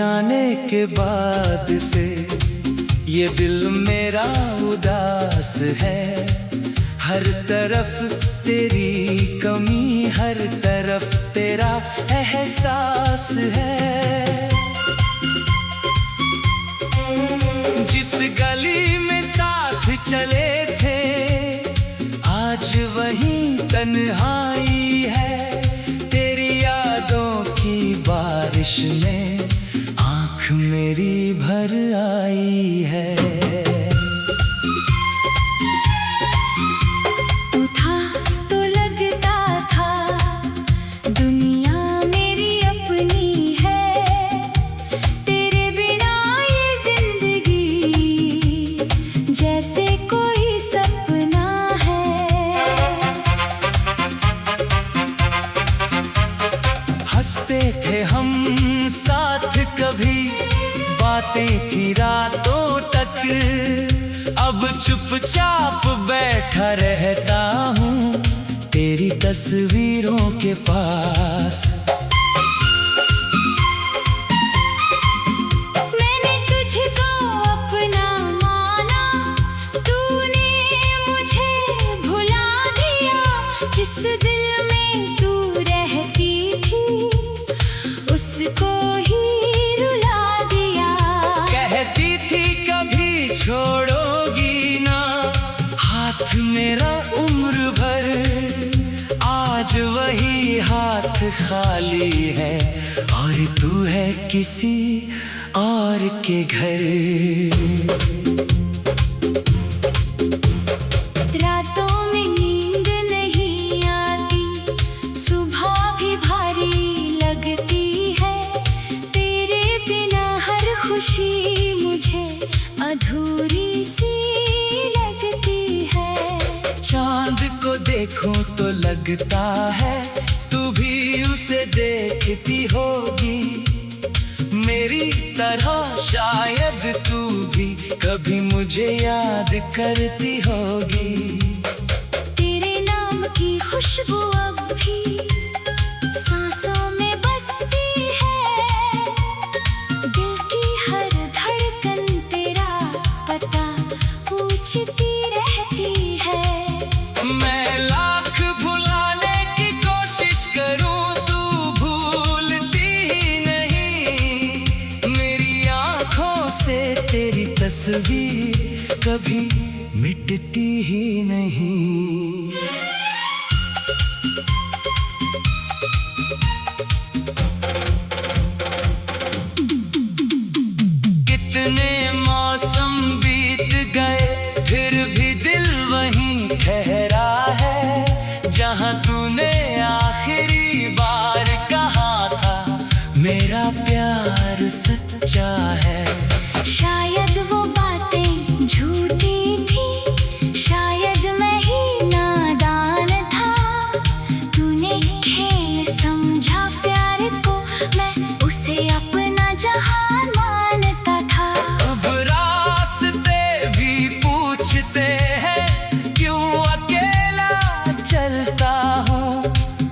जाने के बाद से ये दिल मेरा उदास है। हर तरफ तेरी कमी, हर तरफ तेरा एहसास है। जिस गली में साथ चले थे आज वहीं तन्हाई है। तेरी यादों की बारिश में आँख मेरी भर आई है। तू था तो लगता था दुनिया मेरी अपनी है। तेरे बिना ये जिंदगी जैसे कोई सपना है। हंसते थे हम साथ कभी, बातें थी रातों तक। अब चुपचाप बैठा रहता हूँ तेरी तस्वीरों के पास। मैंने तुझको अपना माना, तूने मुझे भुला दिया। जिस दिल में तू रहती थी उसको ही रुला दिया। कहती थी कभी छोड़ोगी ना हाथ मेरा उम्र भर। आज वही हाथ खाली है और तू है किसी और के घर। रातों में नींद नहीं आती, सुबह भी भारी लगती है। तेरे बिना हर खुशी मुझे अधूरी सी लगती है। चांद को देखूं तो लगता है तू भी उसे देखती होगी मेरी तरह। शायद तू भी कभी मुझे याद करती होगी। तेरे नाम की खुशबू अब भी सांसों में बसती है। दिल की हर धड़कन तेरा पता पूछती रहती है। मैं लाख भुलाने की कोशिश करूं तू भूलती ही नहीं। मेरी आंखों से तेरी तस्वीर कभी मिटती ही नहीं। कितने मौसम बीत गए फिर भी दिल वहीं ठहरा है। जहां तूने आखिरी बार कहा था मेरा प्यार सच्चा है। शायद वो बातें झूठी थी, शायद मैं ही नादान था। तूने खेल समझा प्यार को, मैं उसे अपना जहान मानता था। अब रास्ते भी पूछते हैं क्यों अकेला चलता हूँ।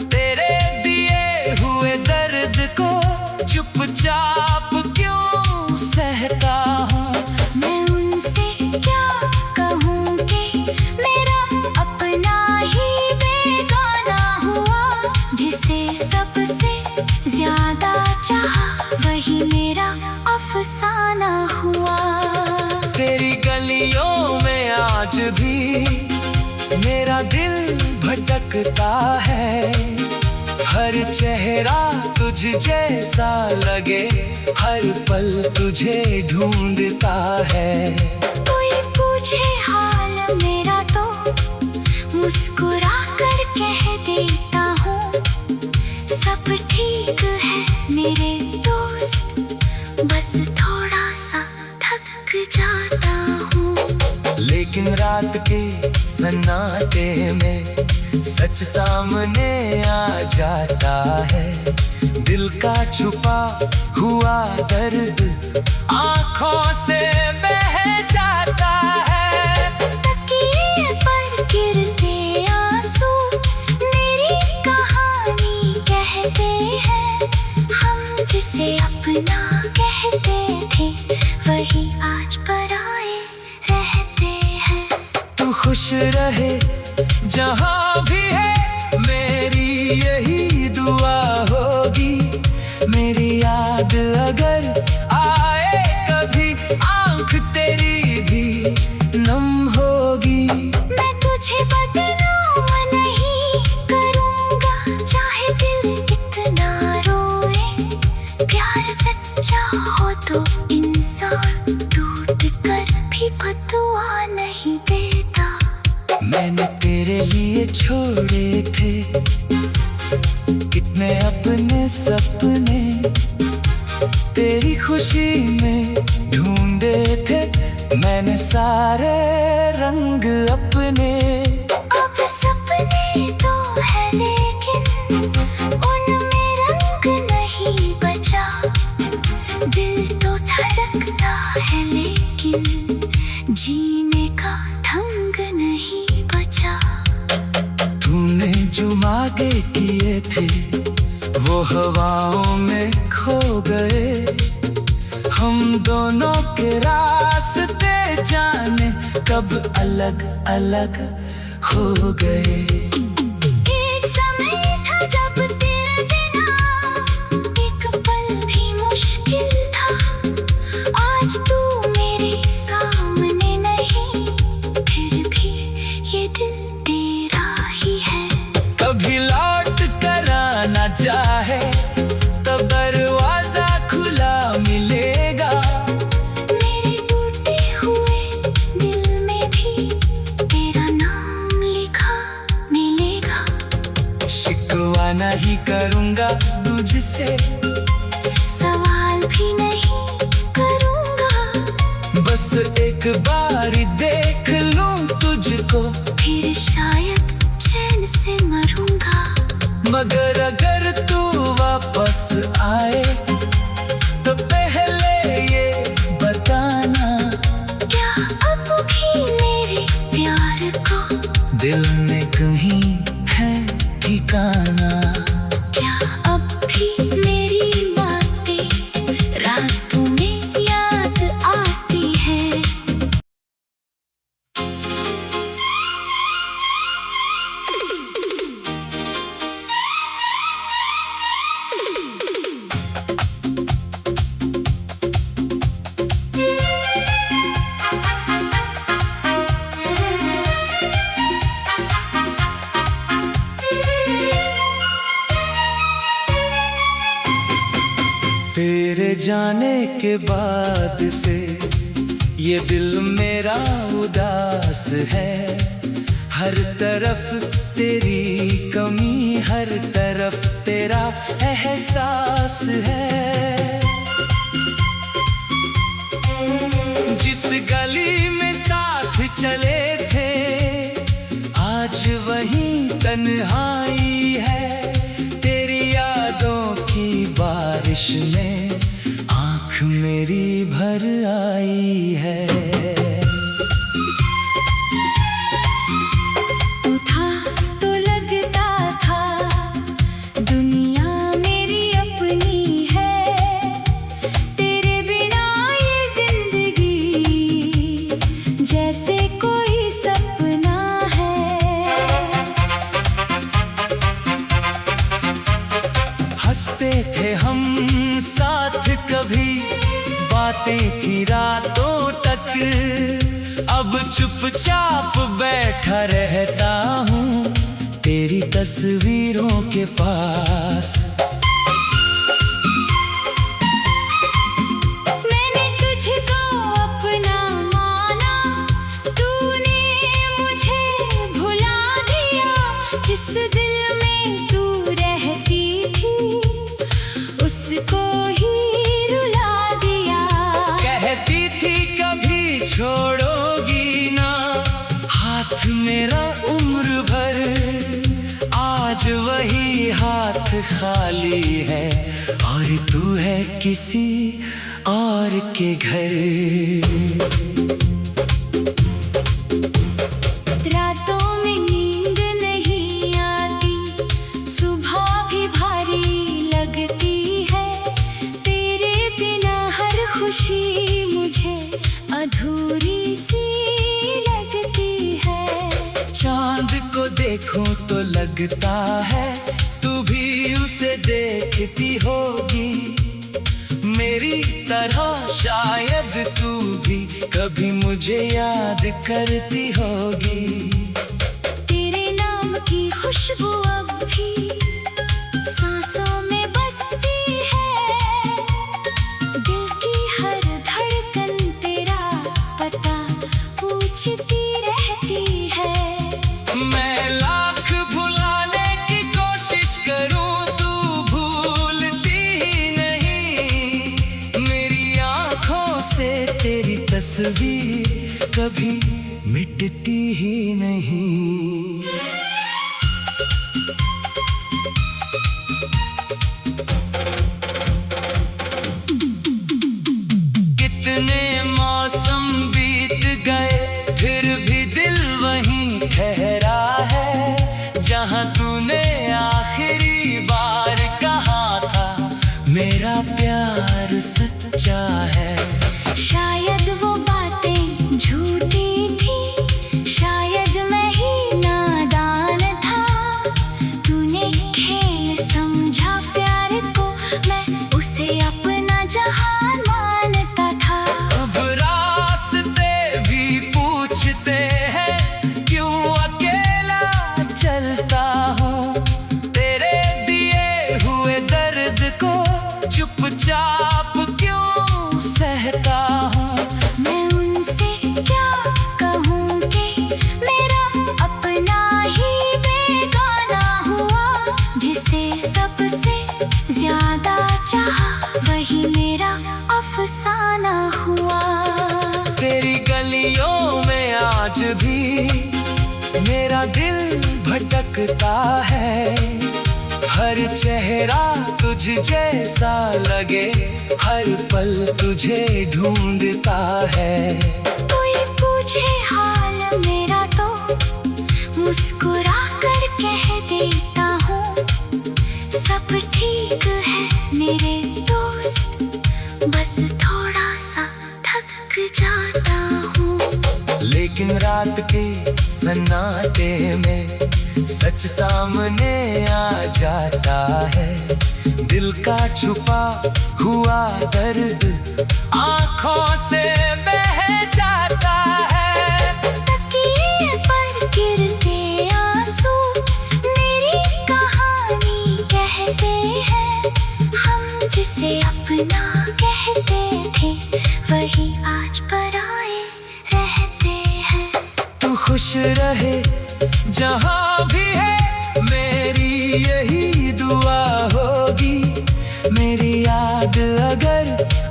तेरे दिए हुए दर्द को चुपचाप क्यों सहता हूँ। मैं उनसे क्या कहूँ कि मेरा अपना ही बेगाना हुआ। जिसे सबसे ज्यादा चाहा वही मेरा अफसाना हुआ। तेरी गलियों में आज भी मेरा दिल भटकता है। हर चेहरा तुझ जैसा लगे, हर पल तुझे ढूंढता है। कोई पूछे हाल मेरा तो मुस्कुरा कर कह देता हूँ सब ठीक है मेरे दोस्त, बस थोड़ा सा थक जाता हूँ। लेकिन रात के सन्नाटे में सच सामने आ जाता है। दिल का छुपा हुआ दर्द आँखों से बह जाता है। तकिए पर गिरते आंसू मेरी कहानी कहते हैं। हम जिसे अपना कह खुश रहे जहां भी है, मेरी यही दुआ होगी। मेरी याद अगर आए कभी, आंख तेरी भी नम होगी। मैं तुझे बदनाम नहीं करूंगा, चाहे दिल कितना रोए। प्यार सच्चा हो तो इंसान टूट कर भी बदुआ नहीं देता। मैंने तेरे लिए छोड़े थे कितने अपने सपने, तेरी खुशी में ढूंढे थे मैंने सारे रंग अपने। अब सपने तो है लेकिन उनमें रंग नहीं बचा। दिल तो धड़कता है लेकिन जीने का ढंग नहीं बचा। तूने जो मांगे किए थे वो हवाओं में खो गए। हम दोनों के रास्ते जाने कब अलग अलग हो गए। एक समय था जब तेरे बिना एक पल भी मुश्किल था। आज तू मेरे सामने नहीं, फिर भी ये दिल तेरा ही है। कभी लौट कर आना चाहे तो दरवाजा खुला मिलेगा। मेरे टूटे हुए दिल में भी तेरा नाम लिखा मिलेगा। शिकवा नहीं करूंगा तुझसे, सवाल भी नहीं करूंगा। बस एक बार देख लूं तुझको, फिर शायद चैन से मरूंगा। मगर अगर तू वापस आए तो पहले ये बताना, क्या अब भी मेरे प्यार को दिल में कहीं है ठिकाना। क्या अब भी मेरी बातें रातों में याद आती है। तेरे जाने के बाद से ये दिल मेरा उदास है। हर तरफ तेरी कमी, हर तरफ तेरा एहसास है। जिस गली में साथ चले थे आज वहीं तन्हाई है। तेरी यादों की बारिश में आँख मेरी भर आई है। तू था तो लगता था दुनिया मेरी अपनी है। तेरे बिना ये जिंदगी जैसे कोई सपना है। हंसते थे हम साथ कभी, बातें थी रातों तक। अब चुपचाप बैठा रहता हूँ तेरी तस्वीरों के पास। मैंने तुझको अपना माना, तूने मुझे भुला दिया। जिस दिल में तू रहती थी उसको ही रुला दिया। कहती थी कभी छोड़ोगी ना हाथ मेरा उम्र भर। आज वही हाथ खाली है और तू है किसी और के घर। रातों में नींद नहीं आती, सुबह भी भारी लगती है। तेरे बिना हर खुशी मुझे अधूरी सी लगती है। देखूं तो लगता है तू भी उसे देखती होगी मेरी तरह। शायद तू भी कभी मुझे याद करती होगी। तेरे नाम की खुशबू अब भी सांसों में बसती है। दिल की हर धड़कन तेरा पता पूछती रहती है। मैं लाख भुलाने की कोशिश करूं तू भूलती ही नहीं। मेरी आंखों से तेरी तस्वीर कभी मिटती ही नहीं। कितने मौसम बीत गए फिर भी दिल वहीं ठहरा है जहां तूने आखिरी बार कहा था मेरा प्यार सच्चा है। शायद वो बातें झूठी थी, शायद मैं ही नादान था। तूने खेल समझा प्यार को, मैं उसे अपना जहान मानता था। अब रास्ते भी पूछते हैं क्यों अकेला चलता हूँ। तेरे दिए हुए दर्द को चुपचाप क्यों सहता हूँ। मैं उनसे क्या कहूँ कि मेरा अपना ही बेगाना हुआ। जिसे सबसे ज्यादा चाहा वही मेरा अफसाना हुआ। तेरी गलियों में आज भी मेरा दिल भटकता है। हर चेहरा तुझ जैसा लगे, हर पल तुझे ढूंढता है। कोई पूछे हाल मेरा तो मुस्कुरा कर कह देता हूँ सब ठीक है मेरे दोस्त, बस थोड़ा सा थक जाता हूँ। लेकिन रात के सन्नाटे में सच सामने आ जाता है। दिल का छुपा हुआ दर्द आंखों से बह जाता है। तकिए पर गिरते आंसू मेरी कहानी कहते हैं। हम जिसे अपना कहते थे वही आज पराए रहते हैं। तू खुश रहे जहां भी है मेरी यही दुआ होगी। मेरी याद अगर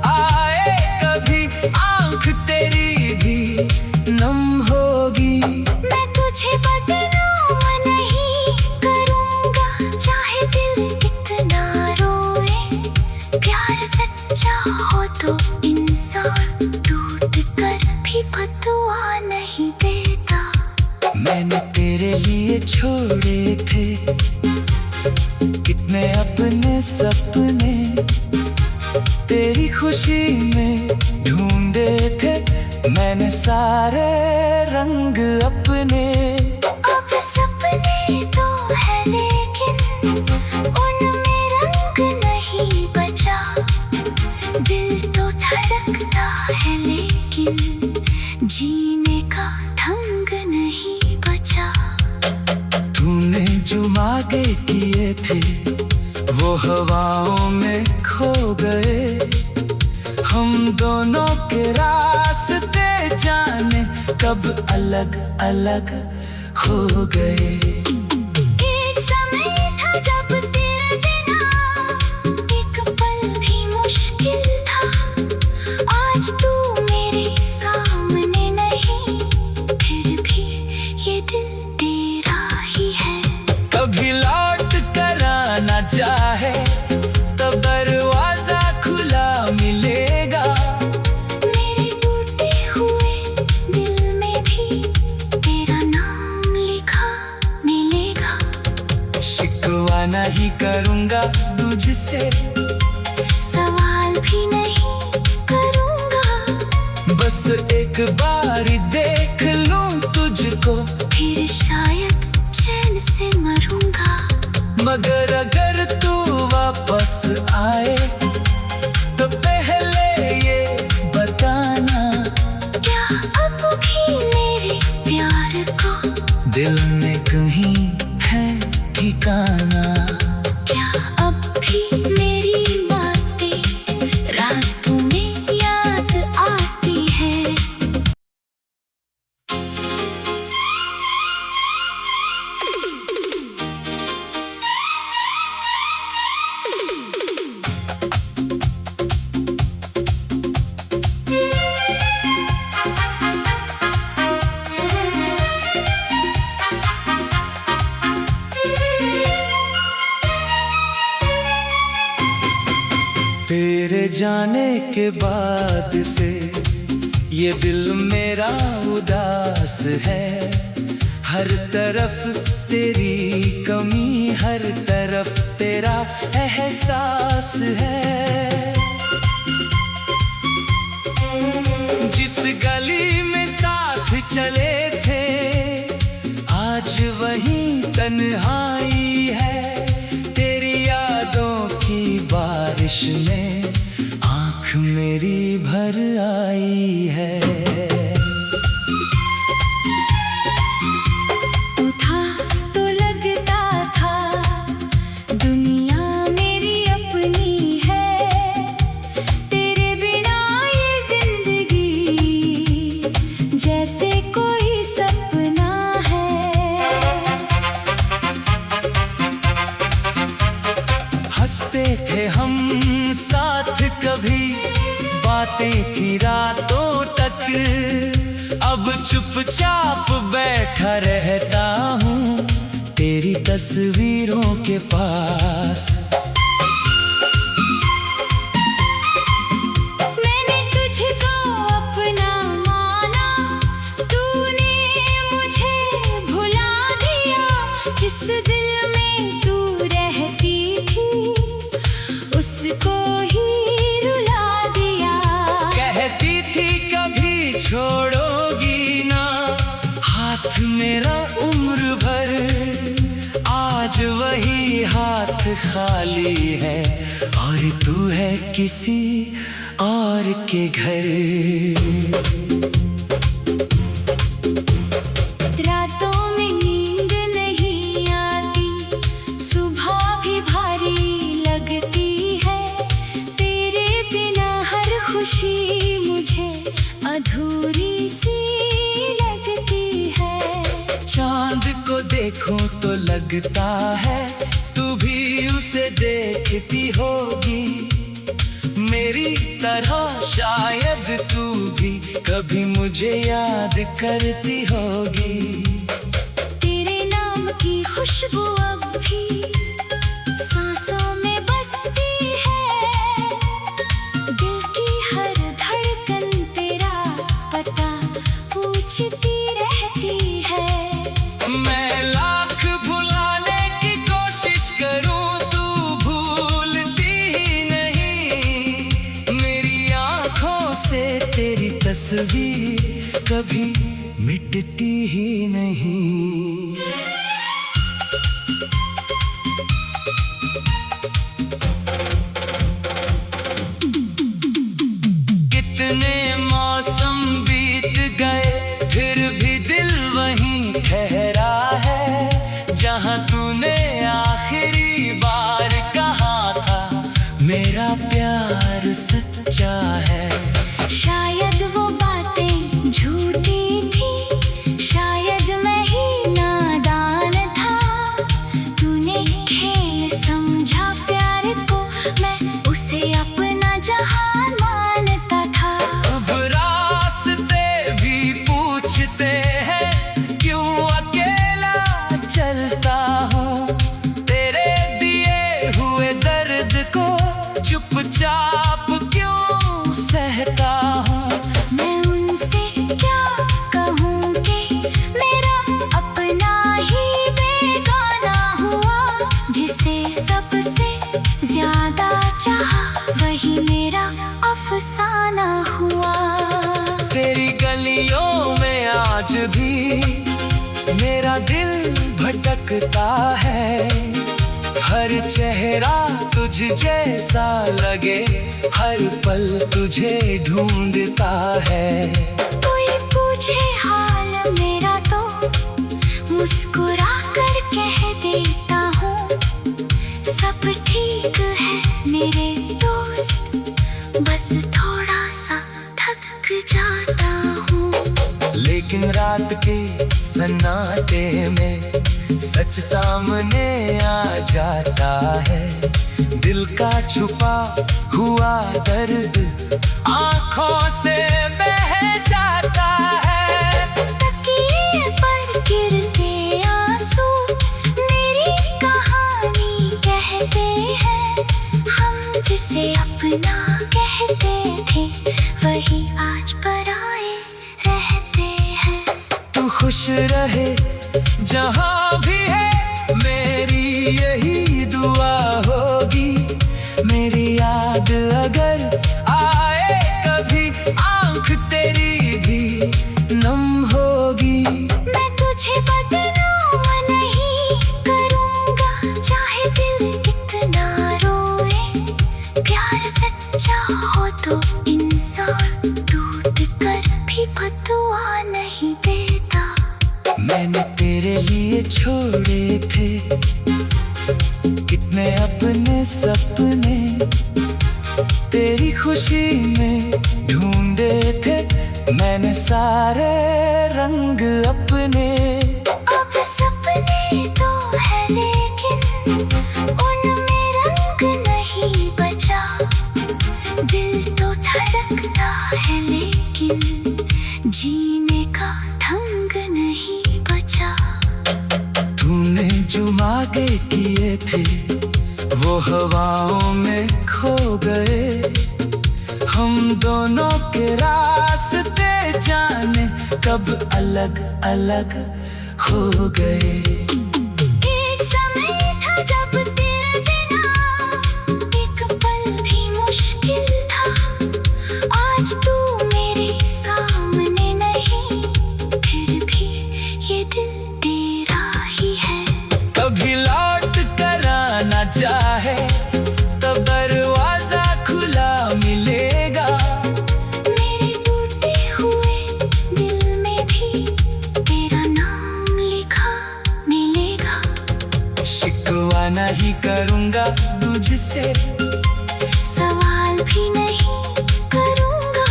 आए कभी आंख तेरी भी नम होगी। मैं तुझे बदनाम नहीं करूँगा चाहे दिल कितना रोए। प्यार सच्चा हो तो इंसान टूट कर भी बदुआ नहीं देता। मैंने तेरे लिए छोड़े थे कितने अपने सपने, तेरी खुशी में ढूंढे थे मैंने सारे रंग अपने। अब सपने तो है लेकिन उनमें रंग नहीं बचा। दिल तो धड़कता है लेकिन जीने का ढंग नहीं बचा। तूने जो मांगे किए थे वो हवाओं में खो गए। हम दोनों के रास्ते जाने कब अलग अलग हो गए। एक समय था जब तेरे बिना एक पल भी मुश्किल था। आज तू मेरे सामने नहीं फिर भी ये दिल तेरा ही है। कभी लौट कर आना चाहे तब दरवाजा खुला मिलेगा। मेरे टूटे हुए दिल में भी तेरा नाम लिखा मिलेगा। शिकवा नहीं करूँगा तुझसे, सवाल भी नहीं करूँगा। बस एक बार देख लूं तुझको फिर शायद चैन दिल में कहीं है ठिकाना। क्या अब भी मेरी बातें रातों में याद आती है? तेरे जाने के बाद से ये दिल मेरा उदास है। हर तरफ तेरी कमी, हर तरफ तेरा एहसास है। जिस गली में साथ चले थे आज वहीं तन्हाई है। तेरी यादों की बारिश में आँख मेरी भर आई है। तू था तो लगता था दुनिया मेरी अपनी है। तेरे बिना ये जिंदगी जैसे कोई सपना है। हंसते थे हम साथ कभी, बातें थी रातों तक। अब चुपचाप बैठा रहता हूँ तेरी तस्वीरों के पास। मैंने तुझको अपना माना, तूने मुझे भुला दिया। जिस दिल में तू रहती थी उसको ही रुला दिया। कहती थी कभी छोड़ोगी ना हाथ मेरा उम्र भर। आज वही हाथ खाली है और तू है किसी और के घर। रातों में नींद नहीं आती, सुबह भी भारी लगती है। तेरे बिना हर खुशी मुझे अधूरी सी लगती है। चांद को देखूं तो लगता है तू भी उसे देखती होगी। मेरी तरह शायद तू भी कभी मुझे याद करती होगी। तेरे नाम की खुशबू अब भी सांसों में बसती है। दिल की हर धड़कन तेरा पता पूछती रहती है। मैं लाख भुलाने की कोशिश करूं तू भूलती ही नहीं। मेरी आंखों से तेरी तस्वीर कभी मिटती ही नहीं। कितने मौसम बीत गए फिर भी दिल वहीं ठहरा है। जहां तूने आखिरी बार कहा था मेरा प्यार सच्चा है। शायद वो बातें झूठी थी, शायद मैं ही नादान था। तूने खेल समझा प्यार को, मैं उसे अपना जहान मानता था। अब रास्ते भी पूछते हैं क्यों अकेला चलता हूँ। तेरे दिए हुए दर्द को चुपचाप क्यों सहता हूँ। मैं उनसे क्या कहूँ कि मेरा अपना ही बेगाना हुआ। जिसे सबसे ज्यादा चाहा वही मेरा अफसाना हुआ। तेरी गलियों में आज भी मेरा दिल भटकता है। हर चेहरा तुझ जैसा लगे, हर पल तुझे ढूंढता है। कोई पूछे हाल मेरा तो मुस्कुराता के सन्नाटे में सच सामने आ जाता है। दिल का छुपा हुआ दर्द आंखों से बह जाता है। तकिए पर गिरते आंसू मेरी कहानी कहते हैं। हम जिसे अपना कहते थे वही आज पराए रहते हैं। तू खुश रहे जहाँ भी है, मेरी यही दुआ होगी। मेरी याद अगर आए कभी, आंख तेरी भी नम होगी। मैं तुझे बदनाम नहीं करूँगा, चाहे दिल कितना रोए। प्यार सच्चा हो तो इंसान टूट कर भी बदुआ नहीं देता। मैंने तेरे लिए छोड़े थे कितने अपने सपने, तेरी खुशी में ढूंढे थे मैंने सारे रंग अपने। अब सपने तो है लेकिन उनमें रंग नहीं बचा। दिल तो धड़कता है लेकिन जीने का ढंग नहीं बचा। तूने जो मांगे किए थे वो हवाओं में खो गए। हम दोनों के रास्ते जाने कब अलग अलग हो गए। एक समय था जब तेरे बिना एक पल भी मुश्किल था। आज तू मेरे सामने नहीं, फिर भी ये दिल तेरा ही है। कभी लौट कर आना चाहे तो दरवाजा खुला मिलेगा। मेरे टूटे हुए दिल में भी तेरा नाम लिखा मिलेगा। शिकवा नहीं करूँगा तुझसे, सवाल भी नहीं करूँगा।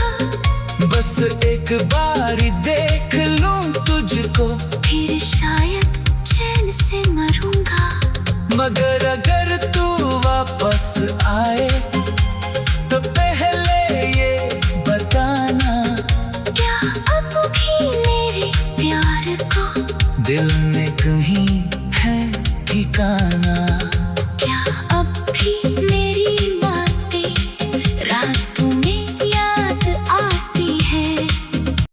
बस एक बार देख लूं तुझको, फिर शायद चैन से मरूंगा। मगर अगर तू वापस आए तो पहले ये बताना, क्या अब भी मेरे प्यार को दिल में कहीं है ठिकाना।